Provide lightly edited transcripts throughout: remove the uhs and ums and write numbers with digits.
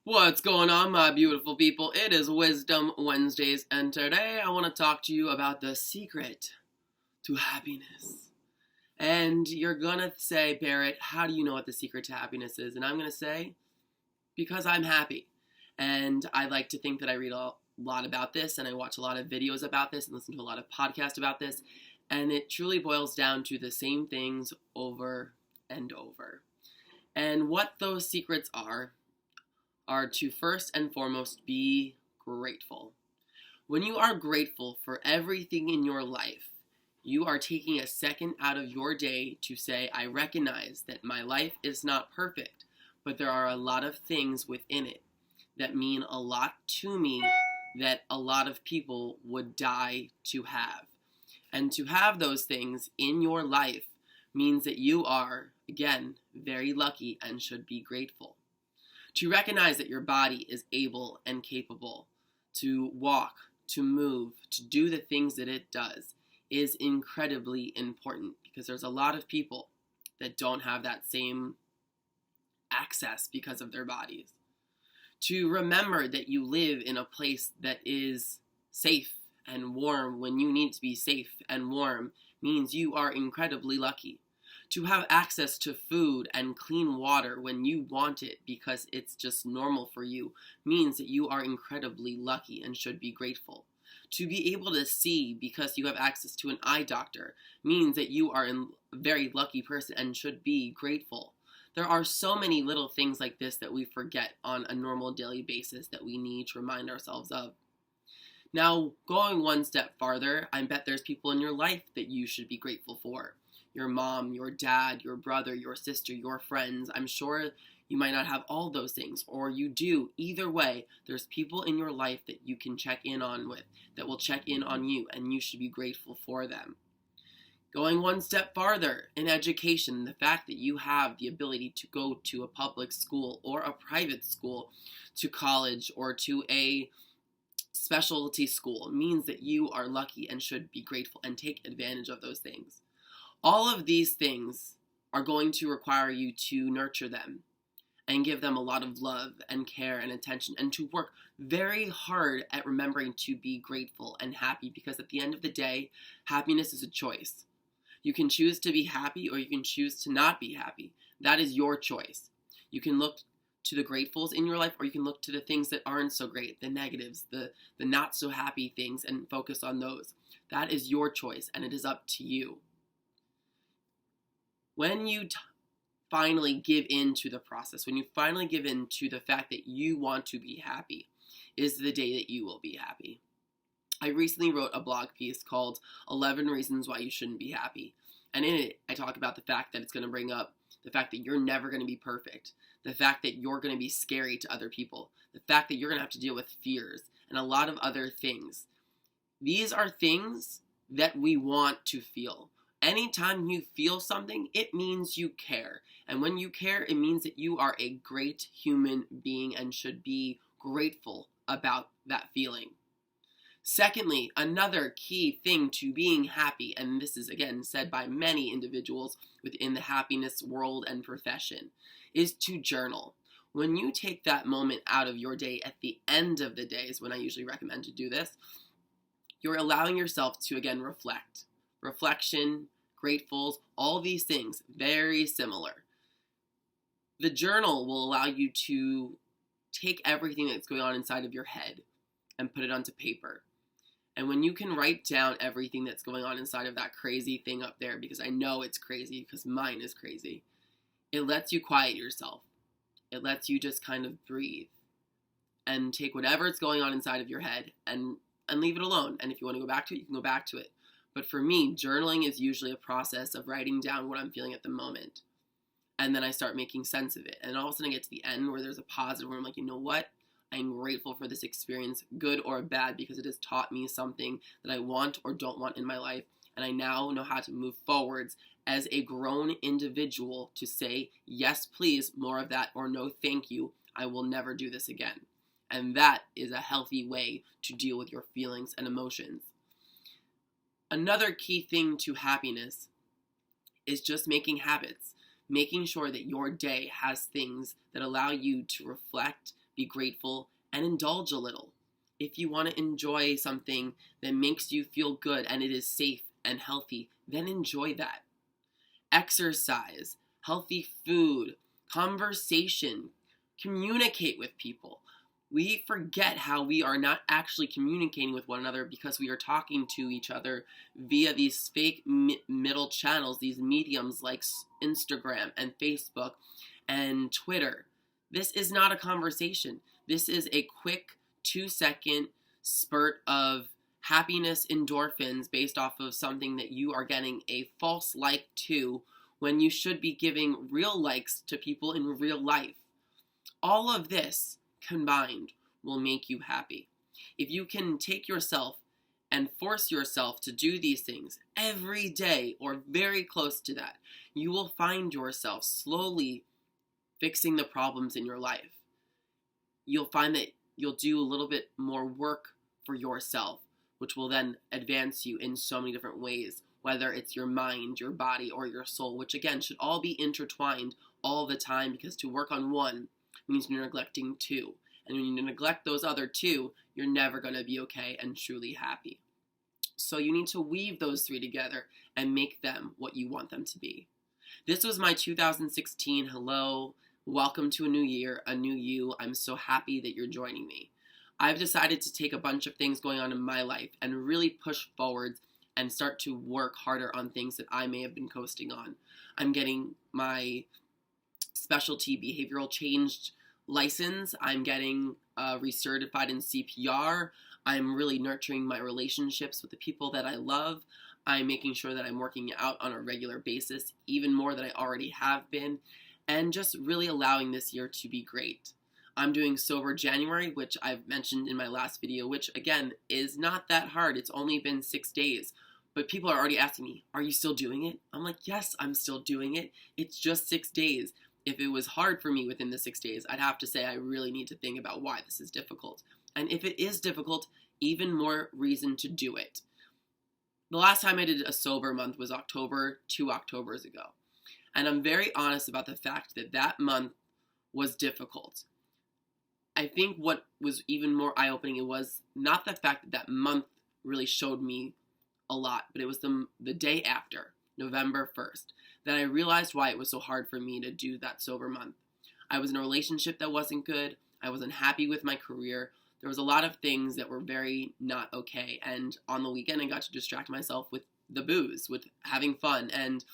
What's going on, my beautiful people? It is Wisdom Wednesdays, and today I want to talk to you about the secret to happiness. And you're gonna say, Barrett, how do you know what the secret to happiness is? And I'm gonna say, because I'm happy. And I like to think that I read a lot about this, and I watch a lot of videos about this, and listen to a lot of podcasts about this, and it truly boils down to the same things over and over. And what those secrets are to first and foremost be grateful. When you are grateful for everything in your life, you are taking a second out of your day to say, I recognize that my life is not perfect, but there are a lot of things within it that mean a lot to me that a lot of people would die to have. And to have those things in your life means that you are, again, very lucky and should be grateful. To recognize that your body is able and capable to walk, to move, to do the things that it does is incredibly important because there's a lot of people that don't have that same access because of their bodies. To remember that you live in a place that is safe and warm when you need to be safe and warm means you are incredibly lucky. To have access to food and clean water when you want it because it's just normal for you means that you are incredibly lucky and should be grateful. To be able to see because you have access to an eye doctor means that you are a very lucky person and should be grateful. There are so many little things like this that we forget on a normal daily basis that we need to remind ourselves of. Now, going one step farther, I bet there's people in your life that you should be grateful for. Your mom, your dad, your brother, your sister, your friends. I'm sure you might not have all those things, or you do. Either way, there's people in your life that you can check in on with, that will check in on you, and you should be grateful for them. Going one step farther, in education, the fact that you have the ability to go to a public school or a private school, to college, or to a specialty school means that you are lucky and should be grateful and take advantage of those things. All of these things are going to require you to nurture them and give them a lot of love and care and attention and to work very hard at remembering to be grateful and happy because at the end of the day, happiness is a choice. You can choose to be happy or you can choose to not be happy. That is your choice. You can look to the gratefuls in your life or you can look to the things that aren't so great, the negatives, the not so happy things and focus on those. That is your choice and it is up to you. When you finally give in to the process, when you finally give in to the fact that you want to be happy, is the day that you will be happy. I recently wrote a blog piece called 11 Reasons Why You Shouldn't Be Happy. And in it, I talk about the fact that it's going to bring up the fact that you're never going to be perfect, the fact that you're going to be scary to other people, the fact that you're going to have to deal with fears, and a lot of other things. These are things that we want to feel. Anytime you feel something, it means you care. And when you care, it means that you are a great human being and should be grateful about that feeling. Secondly, another key thing to being happy, and this is again said by many individuals within the happiness world and profession, is to journal. When you take that moment out of your day at the end of the day is when I usually recommend to do this, you're allowing yourself to again reflect. Reflection, gratefuls, all these things, very similar. The journal will allow you to take everything that's going on inside of your head and put it onto paper. And when you can write down everything that's going on inside of that crazy thing up there, because I know it's crazy, because mine is crazy, it lets you quiet yourself. It lets you just kind of breathe and take whatever is going on inside of your head and leave it alone. And if you want to go back to it, you can go back to it. But for me, journaling is usually a process of writing down what I'm feeling at the moment. And then I start making sense of it. And all of a sudden I get to the end where there's a positive where I'm like, you know what? I'm grateful for this experience, good or bad, because it has taught me something that I want or don't want in my life. And I now know how to move forwards as a grown individual to say, yes, please, more of that, or no, thank you. I will never do this again. And that is a healthy way to deal with your feelings and emotions. Another key thing to happiness is just making habits. making sure that your day has things that allow you to reflect, be grateful, and indulge a little. If you want to enjoy something that makes you feel good and it is safe and healthy, then enjoy that. Exercise, healthy food, conversation, communicate with people. We forget how we are not actually communicating with one another because we are talking to each other via these fake middle channels, these mediums like Instagram and Facebook and Twitter. This is not a conversation. This is a quick 2-second spurt of happiness endorphins based off of something that you are getting a false like to when you should be giving real likes to people in real life. All of this combined will make you happy. If you can take yourself and force yourself to do these things every day or very close to that, you will find yourself slowly fixing the problems in your life. You'll find that you'll do a little bit more work for yourself, which will then advance you in so many different ways, whether it's your mind, your body, or your soul, which again should all be intertwined all the time, because to work on one means you're neglecting two. And when you neglect those other two, you're never going to be okay and truly happy. So you need to weave those three together and make them what you want them to be. This was my 2016 hello. Welcome to a new year, a new you. I'm so happy that you're joining me. I've decided to take a bunch of things going on in my life and really push forwards and start to work harder on things that I may have been coasting on. I'm getting my specialty behavioral change license. I'm getting recertified in CPR. I'm really nurturing my relationships with the people that I love. I'm making sure that I'm working out on a regular basis, even more than I already have been, and just really allowing this year to be great. I'm doing Sober January, which I've mentioned in my last video, which again is not that hard. It's only been 6 days. But people are already asking me, are you still doing it? I'm like, yes, I'm still doing it. It's just 6 days. If it was hard for me within the 6 days, I'd have to say I really need to think about why this is difficult. And if it is difficult, even more reason to do it. The last time I did a sober month was October, 2 Octobers ago. And I'm very honest about the fact that that month was difficult. I think what was even more eye-opening, it was not the fact that that month really showed me a lot, but it was the day after, November 1st, that I realized why it was so hard for me to do that sober month. I was in a relationship that wasn't good. I wasn't happy with my career. There was a lot of things that were very not okay. And on the weekend, I got to distract myself with the booze, with having fun. And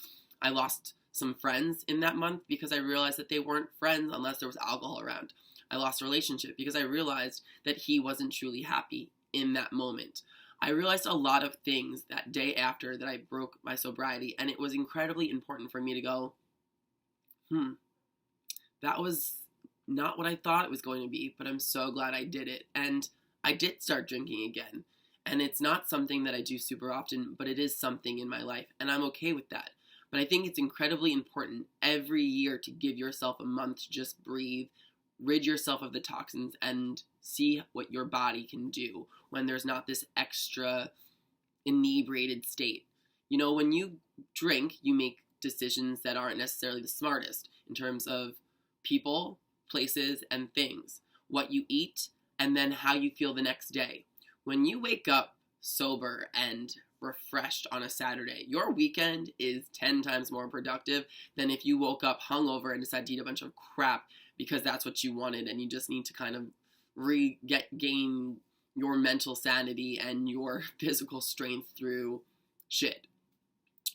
I lost some friends in that month because I realized that they weren't friends unless there was alcohol around. I lost a relationship because I realized that he wasn't truly happy in that moment. I realized a lot of things that day after that I broke my sobriety, and it was incredibly important for me to go, that was not what I thought it was going to be, but I'm so glad I did it. And I did start drinking again. And it's not something that I do super often, but it is something in my life, and I'm okay with that. But I think it's incredibly important every year to give yourself a month to just breathe, rid yourself of the toxins, and see what your body can do when there's not this extra inebriated state. You know, when you drink, you make decisions that aren't necessarily the smartest in terms of people, places, and things. What you eat, and then how you feel the next day. When you wake up sober and refreshed on a Saturday, your weekend is 10 times more productive than if you woke up hungover and decided to eat a bunch of crap because that's what you wanted, and you just need to kind of gain your mental sanity and your physical strength through shit.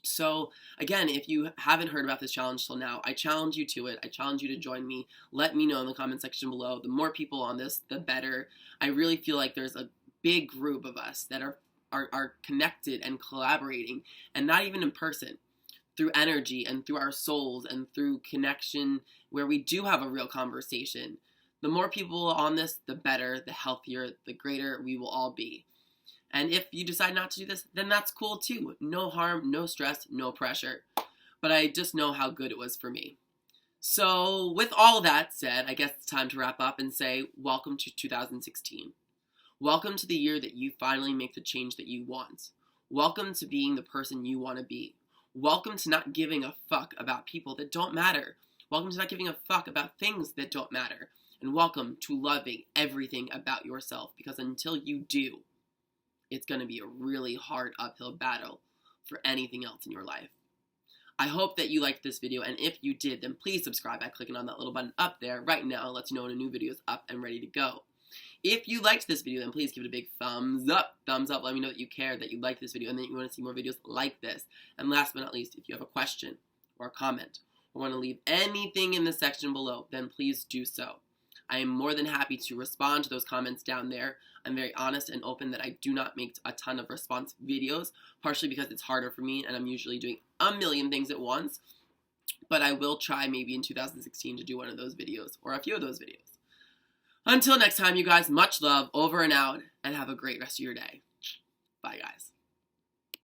So again, if you haven't heard about this challenge till now, I challenge you to it. I challenge you to join me. Let me know in the comment section below. The more people on this, the better. I really feel like there's a big group of us that are connected and collaborating, and not even in person, through energy and through our souls and through connection, where we do have a real conversation. The more people on this, the better, the healthier, the greater we will all be. And if you decide not to do this, then that's cool too. No harm, no stress, no pressure. But I just know how good it was for me. So with all that said, I guess it's time to wrap up and say, welcome to 2016. Welcome to the year that you finally make the change that you want. Welcome to being the person you want to be. Welcome to not giving a fuck about people that don't matter. Welcome to not giving a fuck about things that don't matter. And welcome to loving everything about yourself, because until you do, it's going to be a really hard uphill battle for anything else in your life. I hope that you liked this video, and if you did, then please subscribe by clicking on that little button up there right now. It lets you know when a new video is up and ready to go. If you liked this video, then please give it a big thumbs up. Thumbs up, let me know that you care, that you liked this video, and that you want to see more videos like this. And last but not least, if you have a question or a comment, or want to leave anything in the section below, then please do so. I am more than happy to respond to those comments down there. I'm very honest and open that I do not make a ton of response videos, partially because it's harder for me and I'm usually doing a million things at once. But I will try maybe in 2016 to do one of those videos, or a few of those videos. Until next time, you guys, much love, over and out, and have a great rest of your day. Bye, guys.